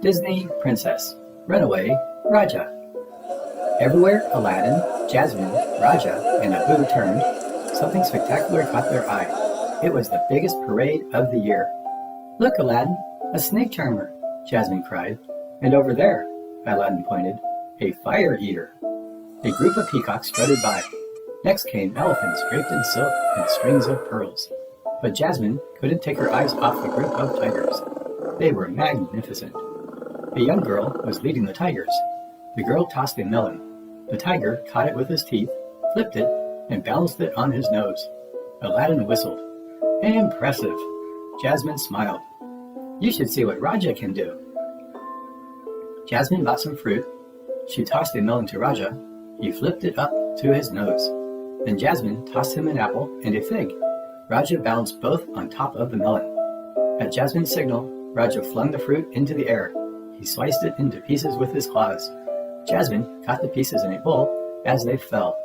Disney Princess, Runaway Rajah. Everywhere Aladdin, Jasmine, Rajah, and Abu turned, something spectacular caught their eye. It was the biggest parade of the year. "Look, Aladdin, a snake charmer," Jasmine cried. "And over there," Aladdin pointed, "a fire eater." A group of peacocks strutted by. Next came elephants draped in silk and strings of pearls. But Jasmine couldn't take her eyes off the group of tigers. They were magnificent. A young girl was leading the tigers. The girl tossed a melon. The tiger caught it with his teeth, flipped it, and balanced it on his nose. Aladdin whistled. "Impressive." Jasmine smiled. "You should see what Rajah can do." Jasmine bought some fruit. She tossed a melon to Rajah. He flipped it up to his nose. Then Jasmine tossed him an apple and a fig. Rajah balanced both on top of the melon. At Jasmine's signal, Rajah flung the fruit into the air. He sliced it into pieces with his claws. Jasmine caught the pieces in a bowl as they fell.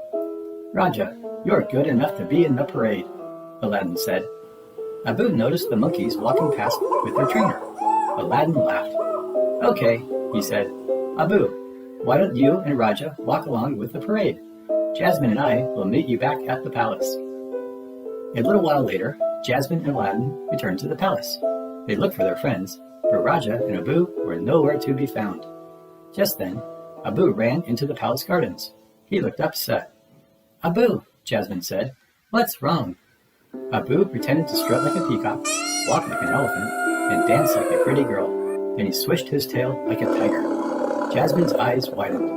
"Rajah, you're good enough to be in the parade," Aladdin said. Abu noticed the monkeys walking past with their trainer. Aladdin laughed. "Okay," he said. "Abu, why don't you and Rajah walk along with the parade? Jasmine and I will meet you back at the palace." A little while later, Jasmine and Aladdin returned to the palace. They looked for their friends, but Rajah and Abu were nowhere to be found. Just then, Abu ran into the palace gardens. He looked upset. "Abu," Jasmine said, "what's wrong?" Abu pretended to strut like a peacock, walk like an elephant, and dance like a pretty girl. Then he swished his tail like a tiger. Jasmine's eyes widened.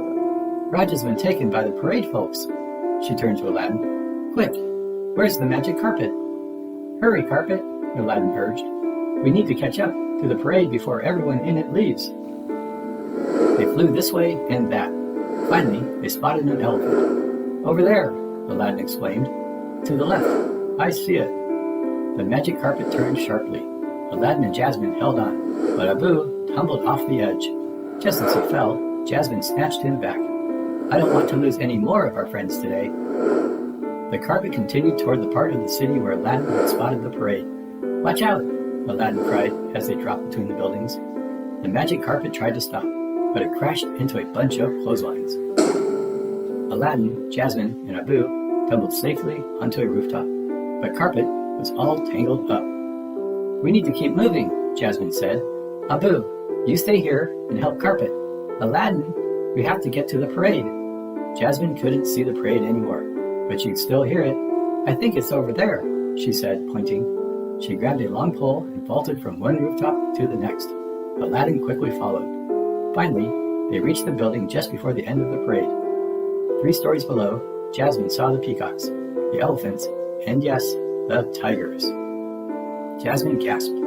"Rajah's been taken by the parade folks." She turned to Aladdin. "Quick, where's the magic carpet?" "Hurry, carpet," Aladdin urged. "We need to catch up to the parade before everyone in it leaves." They flew this way and that. Finally, they spotted an elephant. "Over there," Aladdin exclaimed. "To the left. I see it." The magic carpet turned sharply. Aladdin and Jasmine held on, but Abu tumbled off the edge. Just as he fell, Jasmine snatched him back. "I don't want to lose any more of our friends today." The carpet continued toward the part of the city where Aladdin had spotted the parade. "Watch out!" Aladdin cried as they dropped between the buildings. The magic carpet tried to stop, but it crashed into a bunch of clotheslines. Aladdin, Jasmine, and Abu tumbled safely onto a rooftop, but Carpet was all tangled up. "We need to keep moving," Jasmine said. "Abu, you stay here and help Carpet. Aladdin, we have to get to the parade." Jasmine couldn't see the parade anymore, but she could still hear it. "I think it's over there," she said, pointing. She grabbed a long pole and vaulted from one rooftop to the next. Aladdin quickly followed. Finally, they reached the building just before the end of the parade. 3 stories below, Jasmine saw the peacocks, the elephants, and yes, the tigers. Jasmine gasped.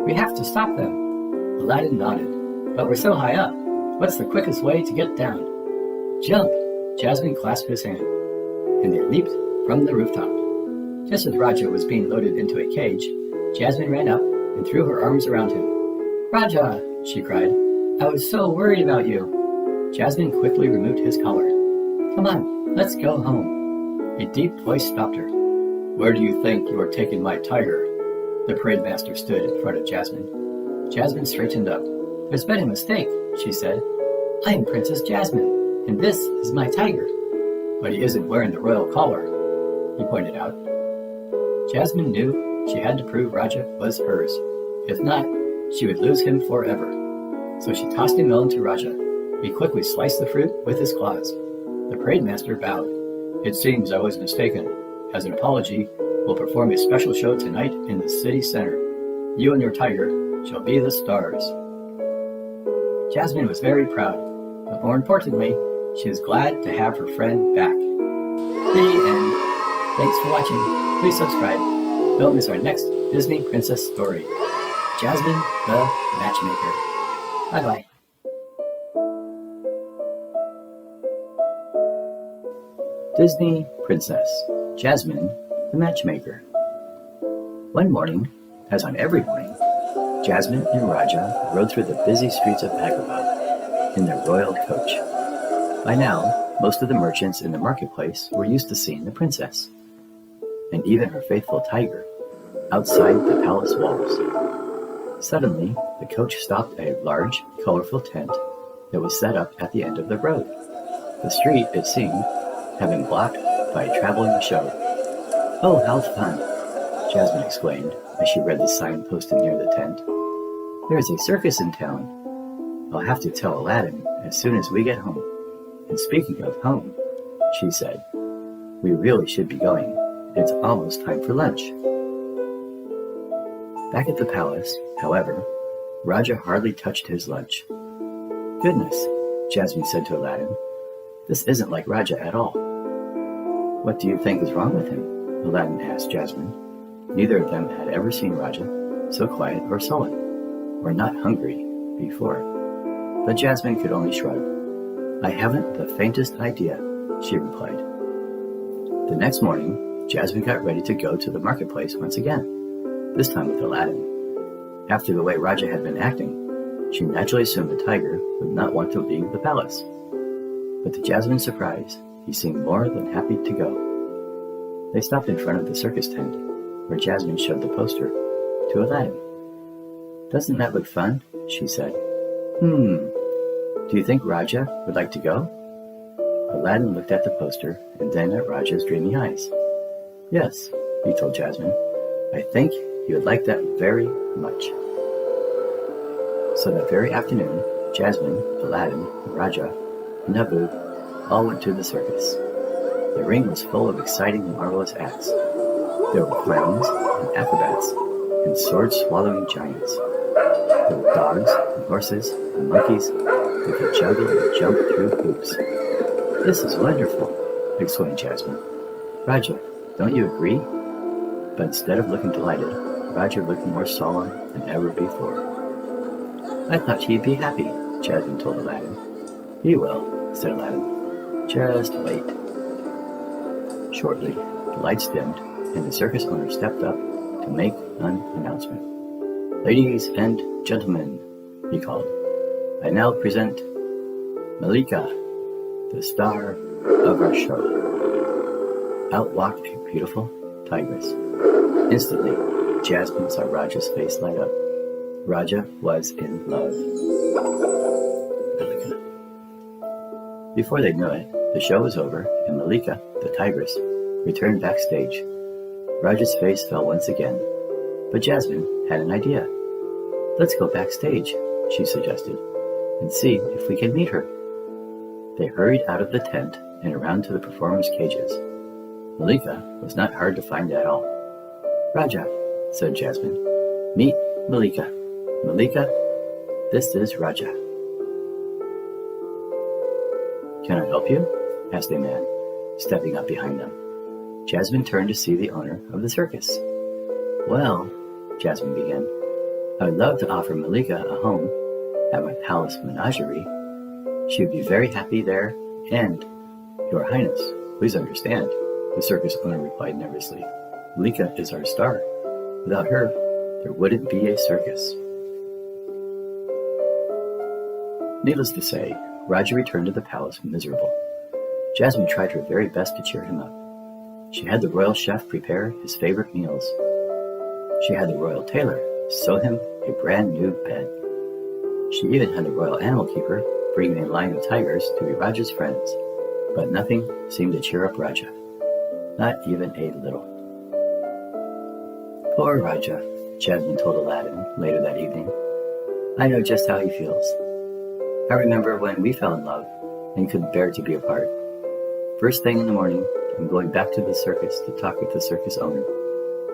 "We have to stop them." Aladdin nodded. "But we're so high up. What's the quickest way to get down?" "Jump!" Jasmine clasped his hand, and they leaped from the rooftop. Just as Rajah was being loaded into a cage, Jasmine ran up and threw her arms around him. "Rajah!" she cried. "I was so worried about you." Jasmine quickly removed his collar. "Come on, let's go home." A deep voice stopped her. "Where do you think you are taking my tiger?" The parade master stood in front of Jasmine. Jasmine straightened up. "There's been a mistake," she said. "I am Princess Jasmine, and this is my tiger." "But he isn't wearing the royal collar," he pointed out. Jasmine knew she had to prove Rajah was hers. If not, she would lose him forever. So she tossed a melon to Rajah. He quickly sliced the fruit with his claws. The parade master bowed. "It seems I was mistaken. As an apology, we'll perform a special show tonight in the city center. You and your tiger shall be the stars." Jasmine was very proud, but more importantly, she was glad to have her friend back. The end. Thanks for watching. Please subscribe. Don't miss our next Disney princess story. Jasmine the Matchmaker. Bye-bye. Disney Princess Jasmine the Matchmaker. One morning, as on every morning, Jasmine and Rajah rode through the busy streets of Agrabah in their royal coach. By now, most of the merchants in the marketplace were used to seeing the princess, and even her faithful tiger, outside the palace walls. Suddenly, the coach stopped at a large, colorful tent that was set up at the end of the road. The street, it seemed, had been blocked by a traveling show. "Oh, how fun!" Jasmine exclaimed as she read the sign posted near the tent. "There's a circus in town. I'll have to tell Aladdin as soon as we get home. And speaking of home," she said, "we really should be going. It's almost time for lunch." Back at the palace, however, Rajah hardly touched his lunch. "Goodness," Jasmine said to Aladdin, "this isn't like Rajah at all." "What do you think is wrong with him?" Aladdin asked Jasmine. Neither of them had ever seen Rajah so quiet or sullen, or not hungry, before. But Jasmine could only shrug. "I haven't the faintest idea," she replied. The next morning, Jasmine got ready to go to the marketplace once again, this time with Aladdin. After the way Rajah had been acting, she naturally assumed the tiger would not want to leave the palace. But to Jasmine's surprise, he seemed more than happy to go. They stopped in front of the circus tent, where Jasmine showed the poster to Aladdin. "Doesn't that look fun?" she said. Do you think Rajah would like to go?" Aladdin looked at the poster and then at Rajah's dreamy eyes. "Yes," he told Jasmine. "I think he would like that very much." So that very afternoon, Jasmine, Aladdin, Rajah, and Abu all went to the circus. The ring was full of exciting and marvelous acts. There were clowns and acrobats and sword-swallowing giants. There were dogs and horses and monkeys that could juggle and jump through hoops. "This is wonderful," exclaimed Jasmine. "Rajah, don't you agree?" But instead of looking delighted, Rajah looked more solemn than ever before. "I thought he'd be happy," Jasmine told Aladdin. "He will," said Aladdin. "Just wait." Shortly, the lights dimmed, and the circus owner stepped up to make an announcement. "Ladies and gentlemen," he called, "I now present Malika, the star of our show." Out walked a beautiful tigress. Instantly, Jasmine saw Rajah's face light up. Rajah was in love. Malika. Before they knew it, the show was over, and Malika, the tigress, returned backstage. Rajah's face fell once again, but Jasmine had an idea. "Let's go backstage," she suggested, "and see if we can meet her." They hurried out of the tent and around to the performers' cages. Malika was not hard to find at all. "Rajah," said Jasmine, "meet Malika. Malika, this is Rajah." "Can I help you?" asked a man, stepping up behind them. Jasmine turned to see the owner of the circus. "Well," Jasmine began, "I would love to offer Malika a home at my palace menagerie. She would be very happy there, and, Your Highness, please understand," the circus owner replied nervously. "Malika is our star. Without her, there wouldn't be a circus." Needless to say, Rajah returned to the palace miserable. Jasmine tried her very best to cheer him up. She had the royal chef prepare his favorite meals. She had the royal tailor sew him a brand new bed. She even had the royal animal keeper bring a line of tigers to be Rajah's friends. But nothing seemed to cheer up Rajah. Not even a little. "Poor Rajah," Jasmine told Aladdin later that evening. "I know just how he feels. I remember when we fell in love and couldn't bear to be apart. First thing in the morning, I'm going back to the circus to talk with the circus owner.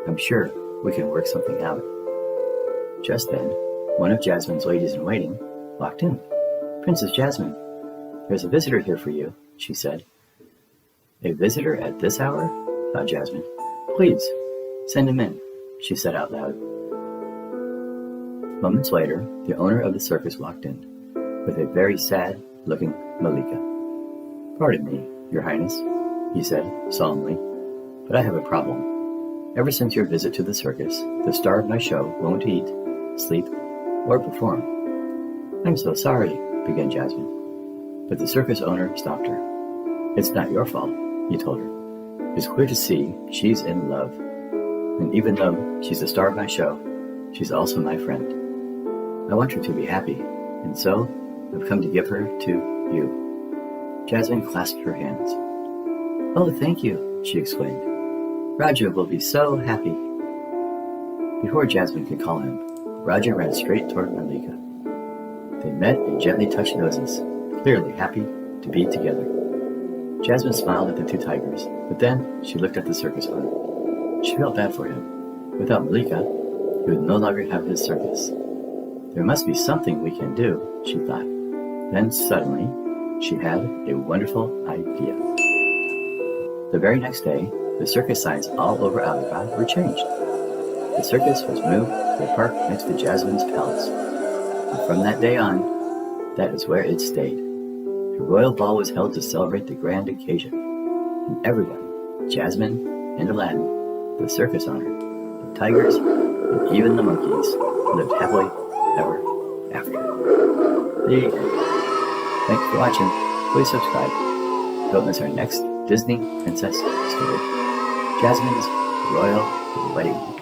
I'm sure we can work something out." Just then, one of Jasmine's ladies-in-waiting walked in. "Princess Jasmine, there's a visitor here for you," she said. "A visitor at this hour?" thought Jasmine. "Please, send him in," she said out loud. Moments later, the owner of the circus walked in, with a very sad-looking Malika. "Pardon me, Your Highness," he said solemnly, "but I have a problem. Ever since your visit to the circus, the star of my show won't eat, sleep, or perform." "I'm so sorry," began Jasmine, but the circus owner stopped her. "It's not your fault," he told her. "It's clear to see she's in love. And even though she's the star of my show, she's also my friend. I want her to be happy, and so I've come to give her to you." Jasmine clasped her hands. "Oh, thank you," she exclaimed. "Rajah will be so happy." Before Jasmine could call him, Rajah ran straight toward Malika. They met and gently touched noses, clearly happy to be together. Jasmine smiled at the two tigers, but then she looked at the circus owner. She felt bad for him. Without Malika, he would no longer have his circus. There must be something we can do, she thought. Then suddenly, she had a wonderful idea. The very next day, the circus signs all over Aloud were changed. The circus was moved to a park next to Jasmine's palace. And from that day on, that is where it stayed. A royal ball was held to celebrate the grand occasion. And everyone, Jasmine and Aladdin, the circus owner, the tigers, and even the monkeys, lived happily ever after. The end. Thanks for watching. Please subscribe. Don't miss our next Disney princess story, Jasmine's Royal Wedding.